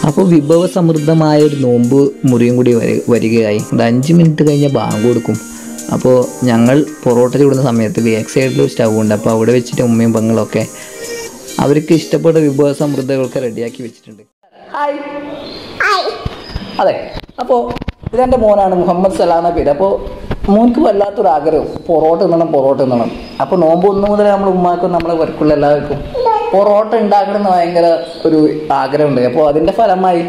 അപ്പോൾ വിഭവസമൃദ്ധമായ ഒരു നോമ്പ് മുറിയും കൂടി വരികയായി. ഒരു 5 മിനിറ്റ് കഴിഞ്ഞാൽ ബാങ്ക് കൊടുക്കും. അപ്പോൾ ഞങ്ങൾ പൊറോട്ട ചൂടുന്ന സമയത്ത് ബാക്ക് സൈഡിൽ ഒരു സ്റ്റൗ ഉണ്ട്. അപ്പോൾ അവിടെ വെച്ചിട്ട് ഉമ്മയും പെങ്ങളൊക്കെ അവർക്ക് ഇഷ്ടപ്പെട്ട വിഭവസമൃദ്ധങ്ങളൊക്കെ റെഡിയാക്കി വെച്ചിട്ടുണ്ട്. ഹായ്. അതെ, അപ്പോൾ ഇതെൻ്റെ മോനാണ്, മുഹമ്മദ് സലാം പേര്. അപ്പോൾ മോൻക്ക് വല്ലാത്തൊരു ആഗ്രഹം പൊറോട്ട തിന്നണം. അപ്പോൾ നോമ്പ് 1 മുതൽ നമ്മൾ ഉമ്മാക്കും നമ്മളെ വർക്കുള്ള എല്ലാവർക്കും പൊറോട്ട ഉണ്ടാക്കണമെന്ന് ഭയങ്കര ഒരു ആഗ്രഹമുണ്ട്. അപ്പോൾ അതിൻ്റെ ഫലമായി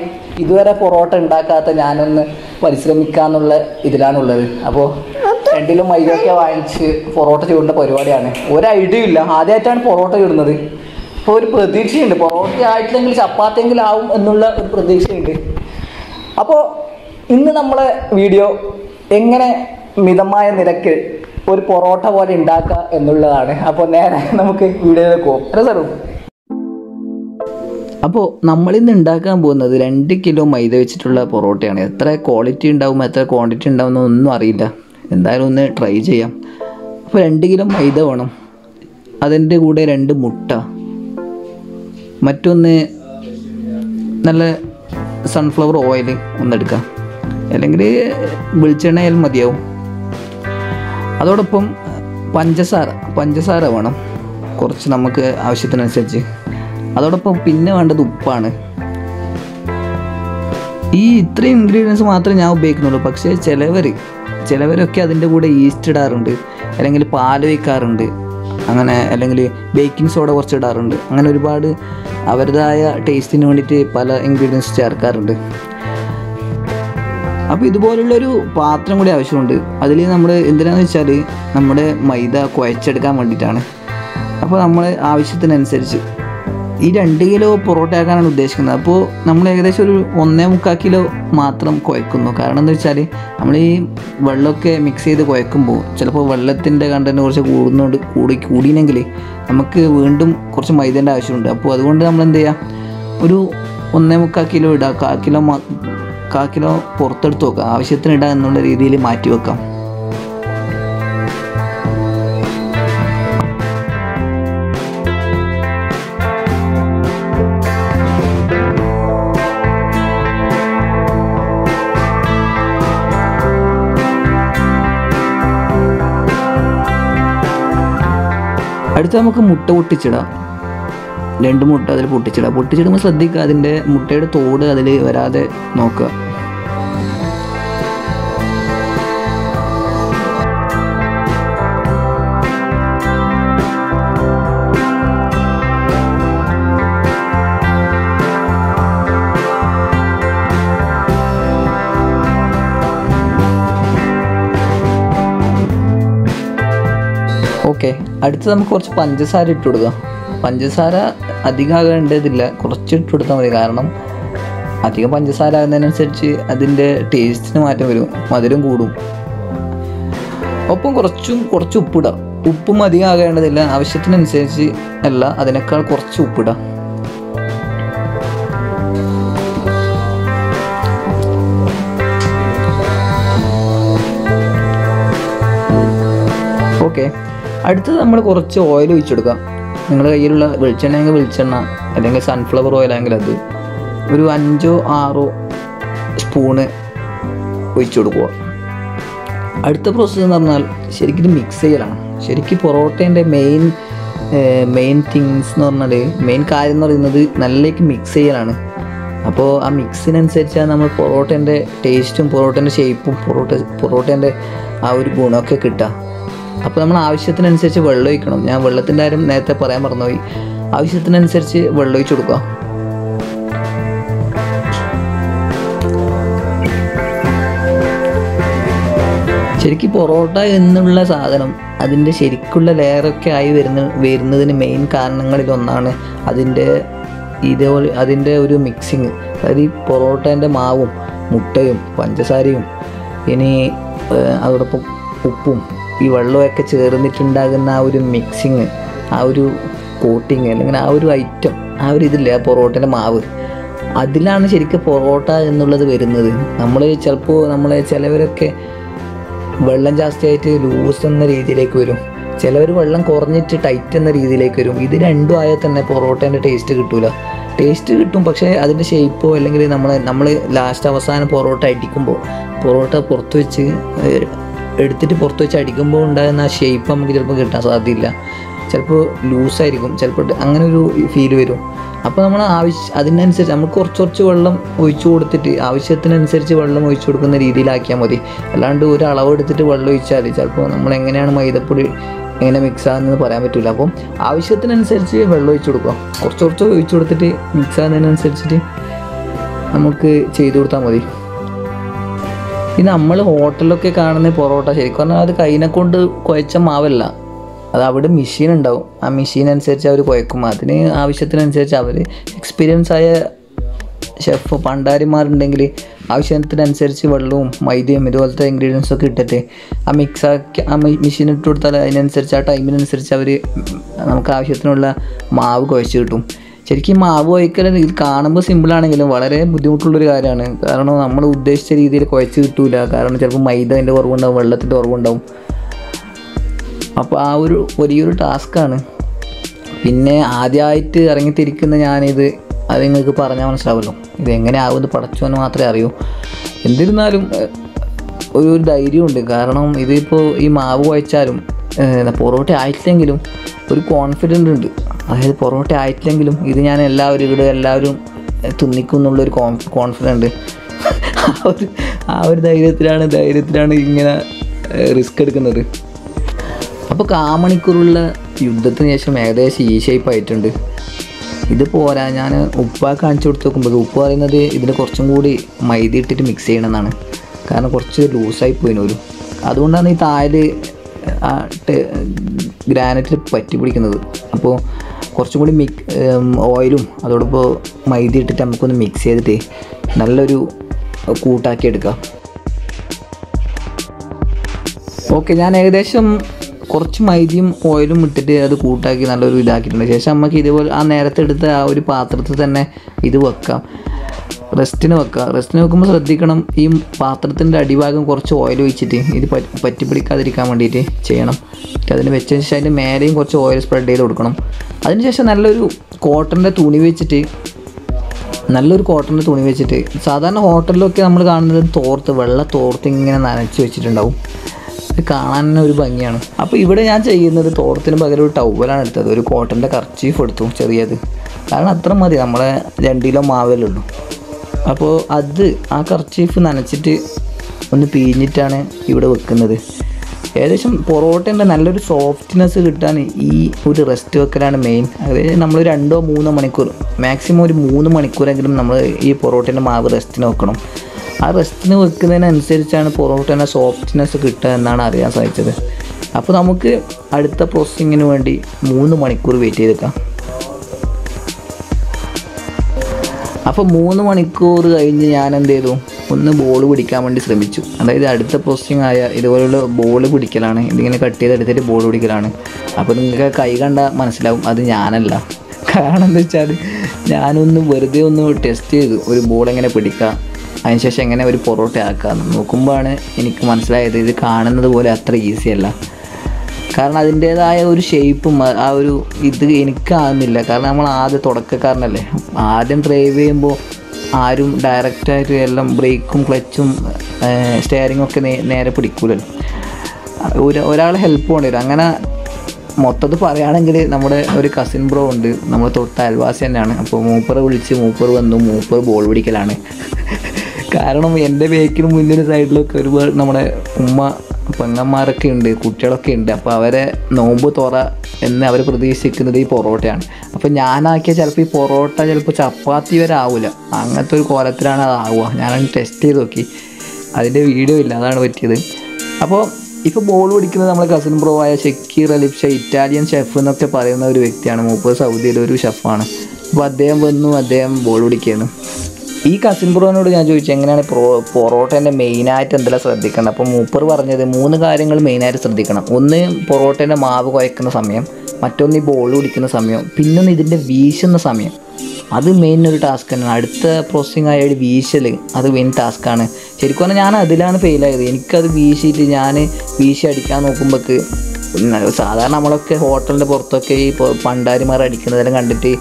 ഇതുവരെ പൊറോട്ട ഉണ്ടാക്കാത്ത ഞാനൊന്ന് പരിശ്രമിക്കാന്നുള്ള ഇതിലാണുള്ളത്. അപ്പോൾ 2 കിലോ മൈദയൊക്കെ വാങ്ങിച്ച് പൊറോട്ട ചൂടുന്ന പരിപാടിയാണ്. ഒരു ഐഡിയ ഇല്ല, ആദ്യമായിട്ടാണ് പൊറോട്ട ചൂടുന്നത്. അപ്പോൾ ഒരു പ്രതീക്ഷയുണ്ട്, പൊറോട്ട ആയിട്ടില്ലെങ്കിൽ ചപ്പാത്തിയെങ്കിലും ആവും എന്നുള്ള ഒരു പ്രതീക്ഷയുണ്ട്. അപ്പോൾ ഇന്ന് നമ്മളെ വീഡിയോ എങ്ങനെ മിതമായ നിരക്ക് ഒരു പൊറോട്ട പോലെ ഉണ്ടാക്കുക എന്നുള്ളതാണ്. അപ്പോൾ നേരെ നമുക്ക് വീഡിയോയിലേക്ക് പോകും. അല്ലേ സാറു? അപ്പോൾ നമ്മളിന്ന് ഉണ്ടാക്കാൻ പോകുന്നത് 2 കിലോ മൈദ വെച്ചിട്ടുള്ള പൊറോട്ടയാണ്. എത്ര ക്വാളിറ്റി ഉണ്ടാവും എത്ര ക്വാണ്ടിറ്റി ഉണ്ടാവും എന്നൊന്നും അറിയില്ല. എന്തായാലും ഒന്ന് ട്രൈ ചെയ്യാം. അപ്പോൾ 2 കിലോ മൈദ വേണം. അതിൻ്റെ കൂടെ 2 മുട്ട, മറ്റൊന്ന് നല്ല സൺഫ്ലവർ ഓയിൽ ഒന്നെടുക്കാം, അല്ലെങ്കിൽ വെളിച്ചെണ്ണയാലും മതിയാവും. അതോടൊപ്പം പഞ്ചസാര വേണം കുറച്ച്, നമുക്ക് ആവശ്യത്തിനനുസരിച്ച്. അതോടൊപ്പം പിന്നെ വേണ്ടത് ഉപ്പാണ്. ഈ ഇത്രയും ഇൻഗ്രീഡിയൻസ് മാത്രമേ ഞാൻ ഉപയോഗിക്കുന്നുള്ളൂ. പക്ഷേ ചിലവരൊക്കെ അതിൻ്റെ കൂടെ ഈസ്റ്റ് ഇടാറുണ്ട്, അല്ലെങ്കിൽ പാൽ ഒഴിക്കാറുണ്ട്, അങ്ങനെ അല്ലെങ്കിൽ ബേക്കിംഗ് സോഡ കുറച്ച് ഇടാറുണ്ട്. അങ്ങനെ ഒരുപാട് അവരുടേതായ ടേസ്റ്റിന് വേണ്ടിയിട്ട് പല ഇൻഗ്രീഡിയൻസ് ചേർക്കാറുണ്ട്. അപ്പോൾ ഇതുപോലുള്ളൊരു പാത്രം കൂടി ആവശ്യമുണ്ട്. അതിൽ നമ്മൾ എന്തിനാണെന്ന് വെച്ചാൽ നമ്മുടെ മൈദ കുഴച്ചെടുക്കാൻ വേണ്ടിയിട്ടാണ്. അപ്പോൾ നമ്മൾ ആവശ്യത്തിനനുസരിച്ച് ഈ 2 കിലോ പൊറോട്ട ആക്കാനാണ് ഉദ്ദേശിക്കുന്നത്. അപ്പോൾ നമ്മൾ ഏകദേശം ഒരു 1.25 കിലോ മാത്രം കുഴക്കുന്നു. കാരണം എന്താ വെച്ചാൽ നമ്മൾ ഈ വെള്ളമൊക്കെ മിക്സ് ചെയ്ത് കുഴക്കുമ്പോൾ ചിലപ്പോൾ വെള്ളത്തിൻ്റെ കണ്ടൻറ്റ് കുറച്ച് കൂടിയെങ്കിൽ നമുക്ക് വീണ്ടും കുറച്ച് മൈദേൻ്റെ ആവശ്യമുണ്ട്. അപ്പോൾ അതുകൊണ്ട് നമ്മൾ എന്ത് ചെയ്യുക, ഒരു 1.25 കിലോ ഇടുക, 1/4 കിലോ പുറത്തെടുത്ത് വെക്കുക, ആവശ്യത്തിന് ഇടുക എന്നുള്ള രീതിയിൽ മാറ്റി വെക്കാം. അടുത്ത് നമുക്ക് മുട്ട പൊട്ടിച്ചിടാം. 2 മുട്ട അതിൽ പൊട്ടിച്ചിടുമ്പോൾ ശ്രദ്ധിക്കുക, അതിൻ്റെ മുട്ടയുടെ തോട് അതിൽ വരാതെ നോക്കുക. ഓക്കെ, അടുത്ത് നമുക്ക് കുറച്ച് പഞ്ചസാര ഇട്ട് കൊടുക്കാം. പഞ്ചസാര അധികം ആകേണ്ടതില്ല, കുറച്ച് ഇട്ട് കൊടുത്താൽ മതി. കാരണം അധികം പഞ്ചസാര ആകുന്നതിനനുസരിച്ച് അതിൻ്റെ ടേസ്റ്റിന് മാറ്റം വരും, മധുരം കൂടും. ഒപ്പം കുറച്ച് ഉപ്പിടാം. ഉപ്പും അധികം ആകേണ്ടതില്ല, ആവശ്യത്തിനനുസരിച്ച് അല്ല, അതിനേക്കാൾ കുറച്ച് ഉപ്പിടാം. ഓക്കെ, അടുത്തത് നമ്മൾ കുറച്ച് ഓയിൽ ഒഴിച്ചെടുക്കാം. നിങ്ങളുടെ കയ്യിലുള്ള വെളിച്ചെണ്ണയെങ്കിൽ വെളിച്ചെണ്ണ, അല്ലെങ്കിൽ സൺഫ്ലവർ ഓയിലാണെങ്കിൽ അത് ഒരു 5-6 സ്പൂണ് ഒഴിച്ചു കൊടുക്കുക. അടുത്ത പ്രോസസ്സ് എന്ന് പറഞ്ഞാൽ ശരിക്കും മിക്സ് ചെയ്യലാണ്. ശരിക്കും പൊറോട്ടേൻ്റെ മെയിൻ തിങ്സ് എന്ന് പറഞ്ഞാൽ, മെയിൻ കാര്യം എന്ന് പറയുന്നത് നല്ലേക്ക് മിക്സ് ചെയ്യലാണ്. അപ്പോൾ ആ മിക്സിനനുസരിച്ചാണ് നമ്മൾ പൊറോട്ടേൻ്റെ ടേസ്റ്റും പൊറോട്ടേൻ്റെ ഷേപ്പും പൊറോട്ടേൻ്റെ ആ ഒരു ഗുണമൊക്കെ കിട്ടുക. അപ്പോൾ നമ്മൾ ആവശ്യത്തിനനുസരിച്ച് വെള്ളം ഒഴിക്കണം. ഞാൻ വെള്ളത്തിൻ്റെ കാര്യം നേരത്തെ പറയാൻ മറന്നുപോയി. ആവശ്യത്തിനനുസരിച്ച് വെള്ളം ഒഴിച്ച് കൊടുക്കുക. ശരിക്കും പൊറോട്ട എന്നുള്ള സാധനം അതിൻ്റെ ശരിക്കുള്ള ലെയറൊക്കെ ആയി വരുന്നതിന് മെയിൻ കാരണങ്ങളിലൊന്നാണ് അതിൻ്റെ ഒരു മിക്സിങ്. അതായത് ഈ പൊറോട്ടേൻ്റെ മാവും മുട്ടയും പഞ്ചസാരയും ഇനി അതോടൊപ്പം ഉപ്പും ഈ വെള്ളമൊക്കെ ചേർന്നിട്ടുണ്ടാകുന്ന ആ ഒരു മിക്സിങ്, ആ ഒരു കോട്ടിങ്, അല്ലെങ്കിൽ ആ ഒരു ഐറ്റം, ആ ഒരു ഇതില്ലേ ആ പൊറോട്ടേൻ്റെ മാവ്, അതിലാണ് ശരിക്കും പൊറോട്ട എന്നുള്ളത് വരുന്നത്. ചിലവരൊക്കെ വെള്ളം ജാസ്തിയായിട്ട് ലൂസ് എന്ന രീതിയിലേക്ക് വരും, ചിലവർ വെള്ളം കുറഞ്ഞിട്ട് ടൈറ്റ് എന്ന രീതിയിലേക്ക് വരും. ഇത് രണ്ടും ആയാൽ തന്നെ പൊറോട്ടേൻ്റെ ടേസ്റ്റ് കിട്ടില്ല. ടേസ്റ്റ് കിട്ടും. പക്ഷേ അതിൻ്റെ ഷേപ്പോ അല്ലെങ്കിൽ നമ്മൾ ലാസ്റ്റ് അവസാനം പൊറോട്ട അടിക്കുമ്പോൾ പൊറോട്ട പുറത്ത് വെച്ച് എടുത്തിട്ട് പുറത്ത് വെച്ച് അടിക്കുമ്പോൾ ഉണ്ടാകുന്ന ആ ഷേപ്പ് നമുക്ക് ചിലപ്പോൾ കിട്ടാൻ സാധ്യതയില്ല. ചിലപ്പോൾ ലൂസായിരിക്കും, ചിലപ്പോൾ അങ്ങനെ ഒരു ഫീൽ വരും. അപ്പോൾ നമ്മൾ അതിനനുസരിച്ച് നമ്മൾ കുറച്ച് വെള്ളം ഒഴിച്ചു കൊടുത്തിട്ട് ആവശ്യത്തിനനുസരിച്ച് വെള്ളം ഒഴിച്ചു കൊടുക്കുന്ന രീതിയിലാക്കിയാൽ മതി. അല്ലാണ്ട് ഒരു അളവ് എടുത്തിട്ട് വെള്ളം ഒഴിച്ചാൽ ചിലപ്പോൾ നമ്മൾ എങ്ങനെയാണ് മൈദപ്പൊടി എങ്ങനെ മിക്സ് ആകുന്നതെന്ന് പറയാൻ പറ്റില്ല. അപ്പം ആവശ്യത്തിനനുസരിച്ച് വെള്ളം ഒഴിച്ചു കൊടുക്കുക. കുറച്ച് ഒഴിച്ചു കൊടുത്തിട്ട് മിക്സ് ആകുന്നതിനനുസരിച്ചിട്ട് നമുക്ക് ചെയ്ത് കൊടുത്താൽ മതി. ഇത് നമ്മൾ ഹോട്ടലിലൊക്കെ കാണുന്ന പൊറോട്ട ശരിക്കും പറഞ്ഞാൽ അത് കൈനെ കൊണ്ട് കുഴച്ച മാവല്ല, അത് അവിടെ മെഷീൻ ഉണ്ടാവും. ആ മെഷീൻ അനുസരിച്ച് അവർ കുഴക്കും. അതിന് ആവശ്യത്തിനനുസരിച്ച് അവർ എക്സ്പീരിയൻസ് ആയ ഷെഫ് പണ്ടാരിമാരുണ്ടെങ്കിൽ ആവശ്യത്തിനനുസരിച്ച് വെള്ളവും മൈദയും ഇതുപോലത്തെ ഇൻഗ്രീഡിയൻസൊക്കെ ഇട്ടിട്ട് ആ മിക്സാക്കി ആ മെഷീൻ ഇട്ട് കൊടുത്താൽ അതിനനുസരിച്ച് ആ ടൈമിനനുസരിച്ച് അവർ നമുക്ക് ആവശ്യത്തിനുള്ള മാവ് കുഴച്ച് കിട്ടും. ശരിക്കും മാവ് കുഴക്കൽ ഇത് കാണുമ്പോൾ സിമ്പിളാണെങ്കിലും വളരെ ബുദ്ധിമുട്ടുള്ളൊരു കാര്യമാണ്. കാരണം നമ്മൾ ഉദ്ദേശിച്ച രീതിയിൽ കുഴച്ച് കിട്ടില്ല. കാരണം ചിലപ്പോൾ മൈദൻ്റെ കുറവുണ്ടാവും, വെള്ളത്തിൻ്റെ കുറവുണ്ടാവും. അപ്പോൾ ആ ഒരു വലിയൊരു ടാസ്ക്കാണ്. പിന്നെ ആദ്യമായിട്ട് ഇറങ്ങിത്തിരിക്കുന്ന ഞാനിത് അത് നിങ്ങൾക്ക് പറഞ്ഞാൽ മനസ്സിലാവുമല്ലോ. ഇതെങ്ങനെ ആവുമെന്ന് പടച്ചോന് മാത്രമേ അറിയൂ. എന്നിരുന്നാലും ഒരു ധൈര്യമുണ്ട്. കാരണം ഇതിപ്പോൾ ഈ മാവ് കുഴച്ചാലും പൊറോട്ട ആയിട്ടില്ലെങ്കിലും ഒരു കോൺഫിഡൻ്റ് ഉണ്ട്. അതായത് പൊറോട്ട ആയിട്ടില്ലെങ്കിലും ഇത് ഞാൻ എല്ലാവരും തിന്നിക്കും എന്നുള്ളൊരു കോൺഫിഡൻ്റ്. ആ ഒരു ധൈര്യത്തിലാണ് ഇങ്ങനെ റിസ്ക് എടുക്കുന്നത്. അപ്പോൾ കാമണിക്കൂറുള്ള യുദ്ധത്തിന് ശേഷം ഏകദേശം ഈ ഷേപ്പ് ആയിട്ടുണ്ട്. ഇത് പോരാ, ഞാൻ ഉപ്പ കാണിച്ചു കൊടുത്ത് നോക്കുമ്പോൾ ഉപ്പ് പറയുന്നത് ഇതിന് കുറച്ചും കൂടി മൈദ ഇട്ടിട്ട് മിക്സ് ചെയ്യണമെന്നാണ്. കാരണം കുറച്ച് ലൂസായി പോയിനൊരു, അതുകൊണ്ടാണ് ഈ താഴ് ആ ഗ്രാനൈറ്റിൽ പറ്റി പിടിക്കുന്നത്. അപ്പോൾ കുറച്ചും കൂടി ഓയിലും അതോടൊപ്പം മൈദ ഇട്ടിട്ട് നമുക്കൊന്ന് മിക്സ് ചെയ്തിട്ട് നല്ലൊരു കൂട്ടാക്കി എടുക്കാം. ഓക്കെ, ഞാൻ ഏകദേശം കുറച്ച് മൈദയും ഓയിലും ഇട്ടിട്ട് അത് കൂട്ടാക്കി നല്ലൊരു ഇതാക്കിയിട്ടുണ്ട്. ശേഷം നമുക്ക് ഇതുപോലെ ആ നേരത്തെ എടുത്ത ആ ഒരു പാത്രത്തിൽ തന്നെ ഇത് വെക്കാം, റെസ്റ്റിന് വെക്കുമ്പോൾ ശ്രദ്ധിക്കണം, ഈ പാത്രത്തിൻ്റെ അടിഭാഗം കുറച്ച് ഓയിൽ ഒഴിച്ചിട്ട് ഇത് പറ്റി പിടിക്കാതിരിക്കാൻ വേണ്ടിയിട്ട് ചെയ്യണം. അതിന് വെച്ചതിന് ശേഷം അതിൻ്റെ മേലെയും കുറച്ച് ഓയിൽ സ്പ്രെഡ് ചെയ്ത് കൊടുക്കണം. അതിനുശേഷം നല്ലൊരു കോട്ടൻ്റെ തുണി വെച്ചിട്ട് സാധാരണ ഹോട്ടലിലൊക്കെ നമ്മൾ കാണുന്നത് വെള്ള തോർത്ത് ഇങ്ങനെ നനച്ച് വെച്ചിട്ടുണ്ടാവും. ഇത് കാണാൻ തന്നെ ഒരു ഭംഗിയാണ്. അപ്പോൾ ഇവിടെ ഞാൻ ചെയ്യുന്നത് തോർത്തിന് പകരം ഒരു ടവലാണ് എടുത്തത്. ഒരു കോട്ടൻ്റെ കർച്ചീഫ് എടുത്തു ചെറിയത്, കാരണം അത്ര മതി, നമ്മളെ 2 കിലോ മാവല്ലേ ഉള്ളൂ. അപ്പോൾ ആ കർച്ചീഫ് നനച്ചിട്ട് ഒന്ന് പിഴിഞ്ഞിട്ടാണ് ഇവിടെ വെക്കുന്നത്. ഏകദേശം പൊറോട്ടേൻ്റെ നല്ലൊരു സോഫ്റ്റ്നെസ് കിട്ടാൻ ഈ ഒരു റെസ്റ്റ് വെക്കലാണ് മെയിൻ. അതായത് നമ്മൾ 2-3 മണിക്കൂർ, മാക്സിമം ഒരു 3 മണിക്കൂറെങ്കിലും നമ്മൾ ഈ പൊറോട്ടേൻ്റെ മാവ് റെസ്റ്റിന് വെക്കണം. ആ റെസ്റ്റിന് വെക്കുന്നതിനനുസരിച്ചാണ് പൊറോട്ടേൻ്റെ സോഫ്റ്റ്നെസ് കിട്ടുക എന്നാണ് അറിയാൻ സാധിച്ചത്. അപ്പോൾ നമുക്ക് അടുത്ത പ്രോസസ്സിങ്ങിന് വേണ്ടി 3 മണിക്കൂർ വെയിറ്റ് ചെയ്തേക്കാം. അപ്പോൾ 3 മണിക്കൂർ കഴിഞ്ഞ് ഞാൻ എന്ത് ചെയ്തു, ഒന്ന് ബോൾ പിടിക്കാൻ വേണ്ടി ശ്രമിച്ചു. അതായത് അടുത്ത പ്രോസസ്സിങ് ആയ ഇതുപോലുള്ള ബോൾ പിടിക്കലാണ്, ഇതിങ്ങനെ കട്ട് ചെയ്തെടുത്തിട്ട് ബോൾ പിടിക്കലാണ്. അപ്പോൾ നിങ്ങൾക്ക് കൈ കണ്ടാൽ മനസ്സിലാവും അത് ഞാനല്ല. കാരണം എന്താ വെച്ചാൽ ഞാനൊന്ന് വെറുതെ ഒന്ന് ടെസ്റ്റ് ചെയ്തു, ഒരു ബോൾ എങ്ങനെ പിടിക്കുക, അതിനുശേഷം എങ്ങനെ ഒരു പൊറോട്ട ആക്കാമെന്ന് നോക്കുമ്പോഴാണ് എനിക്ക് മനസ്സിലായത് ഇത് കാണുന്നത് പോലെ അത്ര ഈസി അല്ല. കാരണം അതിൻ്റേതായ ഒരു ഷേപ്പും ആ ഒരു ഇത് എനിക്കാകുന്നില്ല. കാരണം നമ്മൾ ആദ്യം തുടക്കക്കാരനല്ലേ, ആദ്യം ഡ്രൈവ് ചെയ്യുമ്പോൾ ആരും ഡയറക്റ്റായിട്ട് എല്ലാം ബ്രേക്കും ക്ലച്ചും സ്റ്റെയറിങ്ങും ഒക്കെ നേരെ പിടിക്കൂലല്ലോ, ഒരാളെ ഹെൽപ്പ് വേണ്ടി വരും. അങ്ങനെ മൊത്തത്തിൽ പറയുകയാണെങ്കിൽ നമ്മുടെ ഒരു കസിൻ ബ്രോ ഉണ്ട്, നമ്മൾ തൊട്ട് അയൽവാസി തന്നെയാണ്. അപ്പോൾ മൂപ്പറെ വിളിച്ച് മൂപ്പർ വന്നു, മൂപ്പർ ബോൾ പിടിക്കലാണ്. കാരണം എൻ്റെ ബേക്കിലും മുന്നിലും സൈഡിലൊക്കെ ഒരുപാട് നമ്മുടെ പെങ്ങന്മാരൊക്കെ ഉണ്ട്, കുട്ടികളൊക്കെ ഉണ്ട്. അപ്പോൾ അവരെ നോമ്പ് തുറ എന്ന് അവർ പ്രതീക്ഷിക്കുന്നത് ഈ പൊറോട്ടയാണ്. അപ്പോൾ ഞാനാക്കിയ ചിലപ്പോൾ ഈ പൊറോട്ട ചിലപ്പോൾ ചപ്പാത്തി വരെ ആവില്ല, അങ്ങനത്തെ ഒരു കോലത്തിലാണ് അതാവുക. ഞാനത് ടെസ്റ്റ് ചെയ്ത് നോക്കി, അതിൻ്റെ വീഡിയോ ഇല്ല, അതാണ് പറ്റിയത്. അപ്പോൾ ഇപ്പോൾ ബോൾ പിടിക്കുന്നത് നമ്മുടെ കസിൻ ബ്രോ ആയ ഷക്കീർ അലിപ്ഷ, ഇറ്റാലിയൻ ഷെഫ് എന്നൊക്കെ പറയുന്ന ഒരു വ്യക്തിയാണ്. മൂപ്പർ സൗദിയിലെ ഒരു ഷെഫാണ്. അപ്പോൾ അദ്ദേഹം വന്നു, അദ്ദേഹം ബോൾ പിടിക്കുകയാണ്. ഈ കസിൻ ബ്രോനോട് ഞാൻ ചോദിച്ചു എങ്ങനെയാണ് പൊറോട്ടേൻ്റെ മെയിനായിട്ട് എന്തെല്ലാം ശ്രദ്ധിക്കണം. അപ്പോൾ മൂപ്പർ പറഞ്ഞത് 3 കാര്യങ്ങൾ മെയിനായിട്ട് ശ്രദ്ധിക്കണം. ഒന്ന് പൊറോട്ടേൻ്റെ മാവ് കുഴക്കുന്ന സമയം, മറ്റൊന്ന് ഈ ബോൾ പിടിക്കുന്ന സമയം, പിന്നൊന്ന് ഇതിൻ്റെ വീശുന്ന സമയം. അത് മെയിൻ ഒരു ടാസ്ക് തന്നെയാണ്. അടുത്ത പ്രോസസ്സിങ് ആയ വീശൽ, അത് മെയിൻ ടാസ്ക്കാണ്. ശരിക്കും പറഞ്ഞാൽ ഞാൻ അതിലാണ് ഫെയിലായത്. എനിക്കത് വീശിയിട്ട് ഞാൻ വീശി അടിക്കാൻ നോക്കുമ്പോഴേക്ക് സാധാരണ നമ്മളൊക്കെ ഹോട്ടലിൻ്റെ പുറത്തൊക്കെ ഈ പണ്ടാരിമാർ അടിക്കുന്നതെല്ലാം കണ്ടിട്ട്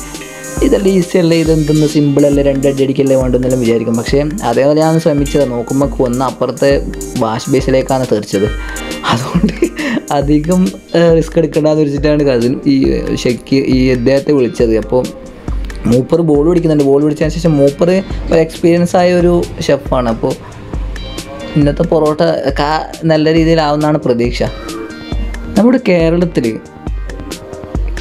ഇതെല്ലാം ഈസിയല്ല, ഇതെന്തെന്ന് സിമ്പിളല്ലേ, 2 അടി അടിക്കല്ലേ വേണ്ടെന്നെല്ലാം വിചാരിക്കും. പക്ഷേ അതേപോലെ ഞാൻ ശ്രമിച്ചത്, നോക്കുമ്പോൾ ഒന്ന് അപ്പുറത്തെ വാഷ് ബേസിലേക്കാണ് തെറിച്ചത്. അതുകൊണ്ട് അധികം റിസ്ക് എടുക്കേണ്ടെന്ന് വെച്ചിട്ടാണ് കസിൻ ഇദ്ദേഹത്തെ വിളിച്ചത്. അപ്പോൾ മൂപ്പർ ബോൾ പിടിക്കുന്നുണ്ട്. ബോൾ പിടിച്ചതിന് ശേഷം മൂപ്പർ ഒരു എക്സ്പീരിയൻസ് ആയ ഒരു ഷെഫാണ്. അപ്പോൾ ഇന്നത്തെ പൊറോട്ട നല്ല രീതിയിലാവുന്നതാണ് പ്രതീക്ഷ. നമ്മുടെ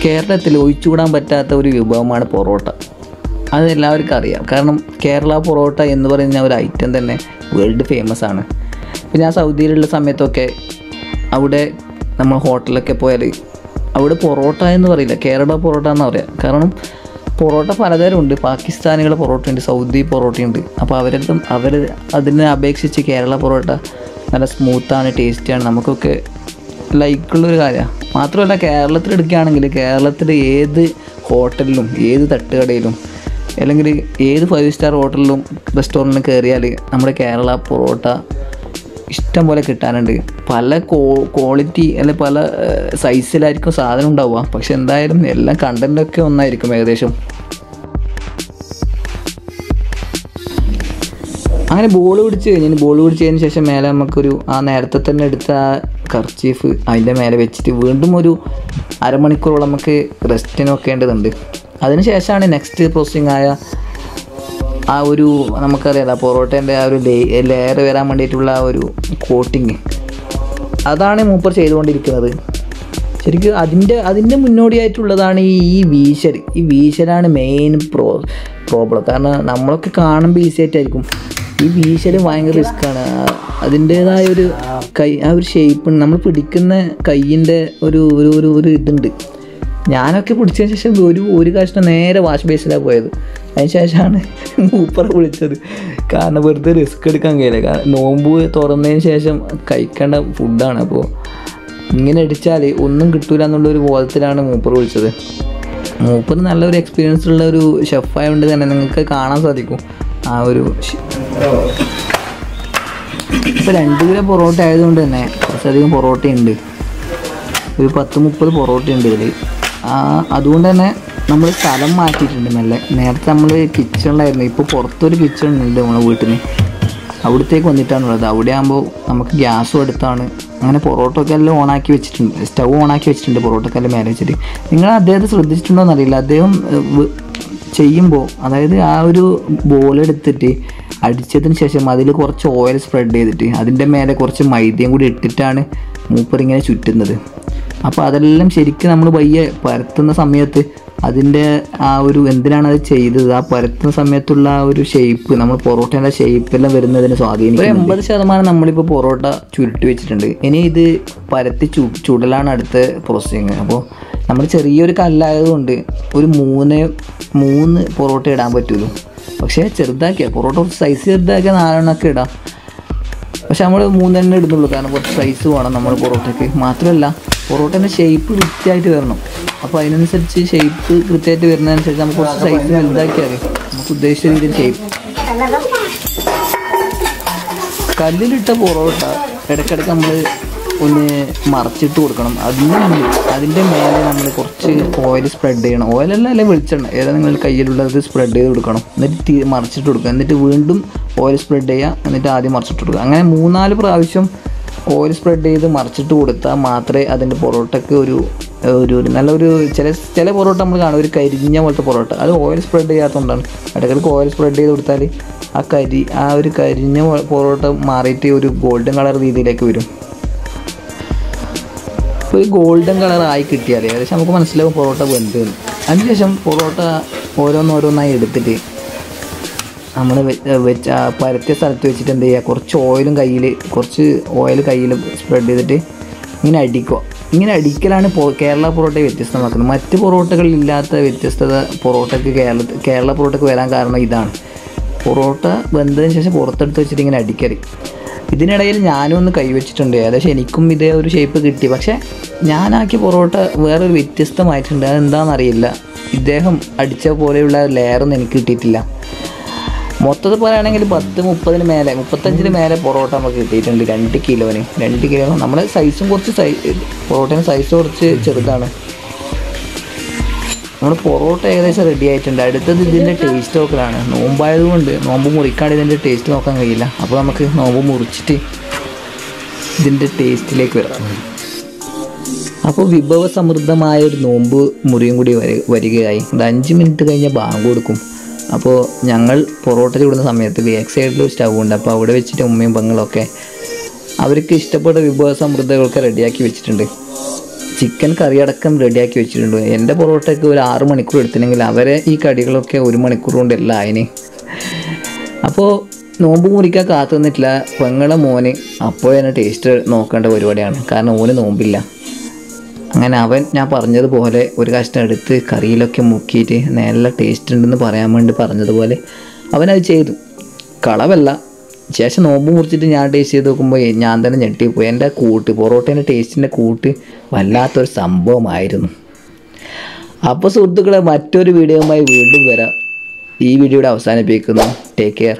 കേരളത്തിൽ ഒഴിച്ചുകൂടാൻ പറ്റാത്ത ഒരു വിഭവമാണ് പൊറോട്ട. അത് എല്ലാവർക്കും അറിയാം. കാരണം കേരള പൊറോട്ട എന്ന് പറയുന്ന ഒരു ഐറ്റം തന്നെ വേൾഡ് ഫേമസ് ആണ്. ഇപ്പോൾ ഞാൻ സൗദിയിലുള്ള സമയത്തൊക്കെ അവിടെ നമ്മൾ ഹോട്ടലിലൊക്കെ പോയാൽ അവിടെ പൊറോട്ട എന്ന് പറയില്ല, കേരള പൊറോട്ട എന്ന് പറയാം. കാരണം പൊറോട്ട പലതരമുണ്ട്. പാകിസ്ഥാനികളുടെ പൊറോട്ടയുണ്ട്, സൗദി പൊറോട്ടയുണ്ട്. അപ്പോൾ അവർ അതിനെ അപേക്ഷിച്ച് കേരള പൊറോട്ട നല്ല സ്മൂത്താണ്, ടേസ്റ്റിയാണ്, നമുക്കൊക്കെ ലൈക്കുള്ളൊരു കാര്യമാണ്. മാത്രമല്ല കേരളത്തിൽ എടുക്കുകയാണെങ്കിൽ കേരളത്തിൽ ഏത് ഹോട്ടലിലും ഏത് തട്ടുകടയിലും അല്ലെങ്കിൽ ഏത് 5 സ്റ്റാർ ഹോട്ടലിലും റെസ്റ്റോറൻറ്റിലും കയറിയാൽ നമ്മുടെ കേരള പൊറോട്ട ഇഷ്ടം പോലെ കിട്ടാനുണ്ട്. പല ക്വാളിറ്റി അല്ലെങ്കിൽ പല സൈസിലായിരിക്കും സാധനം ഉണ്ടാവുക. പക്ഷെ എന്തായാലും എല്ലാം കണ്ടൻറ്റൊക്കെ ഒന്നായിരിക്കും ഏകദേശം. അങ്ങനെ ബോൾ പിടിച്ചതിന് ശേഷം മേലെ നമുക്കൊരു നേരത്തെ തന്നെ എടുത്ത ആ കർച്ചീഫ് അതിൻ്റെ മേലെ വെച്ചിട്ട് വീണ്ടും ഒരു അരമണിക്കൂറോളം നമുക്ക് റെസ്റ്റിന് വെക്കേണ്ടതുണ്ട്. അതിന് ശേഷമാണ് നെക്സ്റ്റ് പ്രോസസ്സിങ് ആയ ആ ഒരു നമുക്കറിയാം പൊറോട്ടേൻ്റെ ആ ഒരു ലെയർ വരാൻ വേണ്ടിയിട്ടുള്ള ആ ഒരു കോട്ടിങ്, അതാണ് മൂപ്പർ ചെയ്തുകൊണ്ടിരിക്കുന്നത്. ശരിക്കും അതിൻ്റെ മുന്നോടിയായിട്ടുള്ളതാണ് ഈ വീശലാണ് മെയിൻ പ്രോബ്ലം. കാരണം നമ്മളൊക്കെ കാണുമ്പോൾ ഈസി ആയിട്ടായിരിക്കും, ഈ വീശൽ ഭയങ്കര റിസ്ക്കാണ്. അതിൻ്റേതായ ഒരു ആ ഒരു ഷേപ്പ് നമ്മൾ പിടിക്കുന്ന കയ്യിൻ്റെ ഒരു ഇതുണ്ട്. ഞാനൊക്കെ പിടിച്ചതിന് ശേഷം ഒരു കഷ്ണം നേരെ വാഷ് ബേസിലാണ് പോയത്. അതിന് ശേഷമാണ് മൂപ്പറെ വിളിച്ചത്. കാരണം വെറുതെ റിസ്ക് എടുക്കാൻ കഴിയില്ല. കാരണം നോമ്പ് തുറന്നതിന് ശേഷം കഴിക്കേണ്ട ഫുഡാണ്. അപ്പോൾ ഇങ്ങനെ അടിച്ചാൽ ഒന്നും കിട്ടൂല എന്നുള്ളൊരു ബോധത്തിലാണ് മൂപ്പർ വിളിച്ചത്. മൂപ്പർ നല്ലൊരു എക്സ്പീരിയൻസ് ഉള്ള ഒരു ഷെഫായതുകൊണ്ട് തന്നെ നിങ്ങൾക്ക് കാണാൻ സാധിക്കും ആ ഒരു. ഇപ്പോൾ 2 കിലോ പൊറോട്ട ആയതുകൊണ്ട് തന്നെ കുറച്ചധികം പൊറോട്ടയുണ്ട്, ഒരു 10-30 പൊറോട്ടയുണ്ട് ഇതിൽ. അതുകൊണ്ട് തന്നെ നമ്മൾ സ്ഥലം മാറ്റിയിട്ടുണ്ട് മെല്ലെ. നേരത്തെ നമ്മൾ കിച്ചണിലായിരുന്നു, ഇപ്പോൾ പുറത്തൊരു കിച്ചൺ ഉണ്ട് നമ്മളെ വീട്ടിൽ നിന്ന്, അവിടത്തേക്ക് വന്നിട്ടാണുള്ളത്. അവിടെ ആകുമ്പോൾ നമുക്ക് ഗ്യാസും അടുത്താണ്. അങ്ങനെ പൊറോട്ടക്കെല്ലാം ഓണാക്കി വെച്ചിട്ടുണ്ട്, സ്റ്റൗ ഓണാക്കി വെച്ചിട്ടുണ്ട് പൊറോട്ടക്കെല്ലാം മേലെ വെച്ചിട്ട്. നിങ്ങൾ അദ്ദേഹത്തെ ശ്രദ്ധിച്ചിട്ടുണ്ടോ എന്നറിയില്ല, അദ്ദേഹം ചെയ്യുമ്പോൾ അതായത് ആ ഒരു ബോൾ എടുത്തിട്ട് അടിച്ചതിന് ശേഷം അതിൽ കുറച്ച് ഓയിൽ സ്പ്രെഡ് ചെയ്തിട്ട് അതിൻ്റെ മേലെ കുറച്ച് മൈദയും കൂടി ഇട്ടിട്ടാണ് മൂപ്പറിങ്ങനെ ചുറ്റുന്നത്. അപ്പോൾ അതെല്ലാം ശരിക്കും നമ്മൾ പയ്യെ പരത്തുന്ന സമയത്ത് അതിൻ്റെ ആ ഒരു എന്തിനാണ് അത് ചെയ്തത്, ആ പരത്തുന്ന സമയത്തുള്ള ആ ഒരു ഷേപ്പ്, നമ്മൾ പൊറോട്ടേൻ്റെ ഷേപ്പെല്ലാം വരുന്നതിന് സ്വാധീനിക്കും. 80% നമ്മളിപ്പോൾ പൊറോട്ട ചുരുട്ടി വെച്ചിട്ടുണ്ട്. ഇനി ഇത് പരത്തി ചുടലാണ് അടുത്ത പ്രോസസ്സിങ്. അപ്പോൾ നമ്മൾ ചെറിയൊരു കല്ലായതുകൊണ്ട് ഒരു 3 പൊറോട്ട ഇടാൻ പറ്റുള്ളൂ. പക്ഷേ ചെറുതാക്കിയാൽ പൊറോട്ട കുറച്ച് സൈസ് ചെറുതാക്കിയാൽ 4 എണ്ണമൊക്കെ ഇടാം. പക്ഷെ നമ്മൾ 3 എണ്ണം ഇടുന്നുള്ളൂ, കാരണം കുറച്ച് സൈസ് വേണം നമ്മൾ പൊറോട്ടയ്ക്ക്. മാത്രമല്ല പൊറോട്ടേൻ്റെ ഷേപ്പ് കൃത്യമായിട്ട് വരണം. അപ്പോൾ അതിനനുസരിച്ച് ഷേപ്പ് കൃത്യമായിട്ട് വരുന്നതനുസരിച്ച് നമുക്ക് കുറച്ച് സൈസ് വലുതാക്കിയാൽ നമുക്ക് ഉദ്ദേശിച്ച രീതിയിൽ ഷേപ്പ്. കല്ലിലിട്ട പൊറോട്ട ഇടയ്ക്കിടയ്ക്ക് നമ്മൾ ഒന്ന് മറച്ചിട്ട് കൊടുക്കണം. അതിൻ്റെ മേലെ നമ്മൾ കുറച്ച് ഓയിൽ സ്പ്രെഡ് ചെയ്യണം. ഓയിലല്ല അല്ലെങ്കിൽ വെളിച്ചെണ്ണ ഏതാ നിങ്ങളുടെ കയ്യിലുള്ളത് സ്പ്രെഡ് ചെയ്ത് കൊടുക്കണം. എന്നിട്ട് മറച്ചിട്ട് കൊടുക്കുക. എന്നിട്ട് വീണ്ടും ഓയിൽ സ്പ്രെഡ് ചെയ്യുക. എന്നിട്ട് ആദ്യം മറച്ചിട്ട് കൊടുക്കുക. അങ്ങനെ 3-4 പ്രാവശ്യം ഓയിൽ സ്പ്രെഡ് ചെയ്ത് മറച്ചിട്ട് കൊടുത്താൽ മാത്രമേ അതിൻ്റെ പൊറോട്ടയ്ക്ക് ഒരു നല്ലൊരു ചില പൊറോട്ട നമ്മൾ കാണും ഒരു കരിഞ്ഞ പോലത്തെ പൊറോട്ട. അത് ഓയിൽ സ്പ്രെഡ് ചെയ്യാത്തതുകൊണ്ടാണ്. ഇടയ്ക്കിടയ്ക്ക് ഓയിൽ സ്പ്രെഡ് ചെയ്ത് കൊടുത്താൽ ആ ഒരു കരിഞ്ഞ പൊറോട്ട മാറിയിട്ട് ഒരു ഗോൾഡൻ കളർ രീതിയിലേക്ക് വരും. അപ്പോൾ ഈ ഗോൾഡൻ കളറായി കിട്ടിയാൽ ഏകദേശം നമുക്ക് മനസ്സിലാവും പൊറോട്ട വെന്ത്. അതിനുശേഷം പൊറോട്ട ഓരോന്നോരോന്നായി എടുത്തിട്ട് നമ്മൾ പരത്തിയ സ്ഥലത്ത് വെച്ചിട്ട് എന്ത് ചെയ്യുക, കുറച്ച് ഓയിൽ കയ്യിൽ സ്പ്രെഡ് ചെയ്തിട്ട് ഇങ്ങനെ അടിക്കുക. ഇങ്ങനെ അടിക്കലാണ് കേരള പൊറോട്ടയെ വ്യത്യസ്തമാക്കുന്നത്. മറ്റ് പൊറോട്ടകളില്ലാത്ത വ്യത്യസ്തത കേരള പൊറോട്ടയ്ക്ക് വരാൻ കാരണം ഇതാണ്. പൊറോട്ട വെന്തതിന് ശേഷം പുറത്തെടുത്ത് വെച്ചിട്ട് ഇങ്ങനെ അടിക്കൽ. ഇതിനിടയിൽ ഞാനും ഒന്ന് കൈവച്ചിട്ടുണ്ട്. ഏകദേശം എനിക്കും ഇതേ ഒരു ഷേപ്പ് കിട്ടി. പക്ഷേ ഞാനാക്കിയ പൊറോട്ട വേറൊരു വ്യത്യസ്തമായിട്ടുണ്ട്. അതെന്താണെന്നറിയില്ല. ഇദ്ദേഹം അടിച്ച പോലെയുള്ള ലെയറൊന്നും എനിക്ക് കിട്ടിയിട്ടില്ല. മൊത്തത്തിൽ പറയുകയാണെങ്കിൽ 10-30 മേലെ 35 മേലെ പൊറോട്ട നമുക്ക് കിട്ടിയിട്ടുണ്ട് 2 കിലോന്. 2 കിലോ നമ്മുടെ സൈസും പൊറോട്ടേൻ്റെ സൈസ് കുറച്ച് ചെറുതാണ്. നമ്മുടെ പൊറോട്ട ഏകദേശം റെഡി ആയിട്ടുണ്ട്. അടുത്തത് ഇതിൻ്റെ ടേസ്റ്റ് നോക്കലാണ്. നോമ്പായതുകൊണ്ട് നോമ്പ് മുറിക്കാണ്ട് ഇതിൻ്റെ ടേസ്റ്റ് നോക്കാൻ കഴിയില്ല. അപ്പോൾ നമുക്ക് നോമ്പ് മുറിച്ചിട്ട് ഇതിൻ്റെ ടേസ്റ്റിലേക്ക് വരാം. അപ്പോൾ വിഭവസമൃദ്ധമായ ഒരു നോമ്പ് മുറിയും കൂടി വരികയായി. ഇത് 5 മിനിറ്റ് കഴിഞ്ഞാൽ ബാങ്ക് കൊടുക്കും. അപ്പോൾ ഞങ്ങൾ പൊറോട്ട ചൂടുന്ന സമയത്ത് ബാക്ക് സൈഡിൽ സ്റ്റൗ ഉണ്ട്. അപ്പോൾ അവിടെ വെച്ചിട്ട് ഉമ്മയും പെങ്ങളൊക്കെ അവർക്ക് ഇഷ്ടപ്പെട്ട വിഭവസമൃദ്ധങ്ങളൊക്കെ റെഡിയാക്കി വെച്ചിട്ടുണ്ട്. ചിക്കൻ കറി അടക്കം റെഡിയാക്കി വെച്ചിട്ടുണ്ട്. എൻ്റെ പൊറോട്ടയ്ക്ക് ഒരു 6 മണിക്കൂർ എടുത്തില്ലെങ്കിൽ അവരെ ഈ കടികളൊക്കെ 1 മണിക്കൂർ കൊണ്ടല്ല അതിന്. അപ്പോൾ നോമ്പ് മുറിക്കാൻ കാത്തു നിന്നിട്ടില്ല. പെങ്ങളെ മോന് അപ്പോൾ തന്നെ ടേസ്റ്റ് നോക്കേണ്ട പരിപാടിയാണ്. കാരണം ഓന് നോമ്പില്ല. അങ്ങനെ അവൻ ഞാൻ പറഞ്ഞതുപോലെ ഒരു കഷ്ണം എടുത്ത് കറിയിലൊക്കെ മുക്കിയിട്ട് നല്ല ടേസ്റ്റ് ഉണ്ടെന്ന് പറയാൻ വേണ്ടി പറഞ്ഞതുപോലെ അവനത് ചെയ്തു. കളവല്ല. ശേഷം നോമ്പ് മുറിച്ചിട്ട് ഞാൻ ടേസ്റ്റ് ചെയ്ത് നോക്കുമ്പോൾ ഞാൻ തന്നെ ഞെട്ടിപ്പോയി. എൻ്റെ പൊറോട്ടേൻ്റെ ടേസ്റ്റിൻ്റെ വല്ലാത്തൊരു സംഭവമായിരുന്നു. അപ്പോൾ സുഹൃത്തുക്കളെ, മറ്റൊരു വീഡിയോയുമായി വീണ്ടും വരാം. ഈ വീഡിയോയുടെ അവസാനിപ്പിക്കുന്നു. Take care.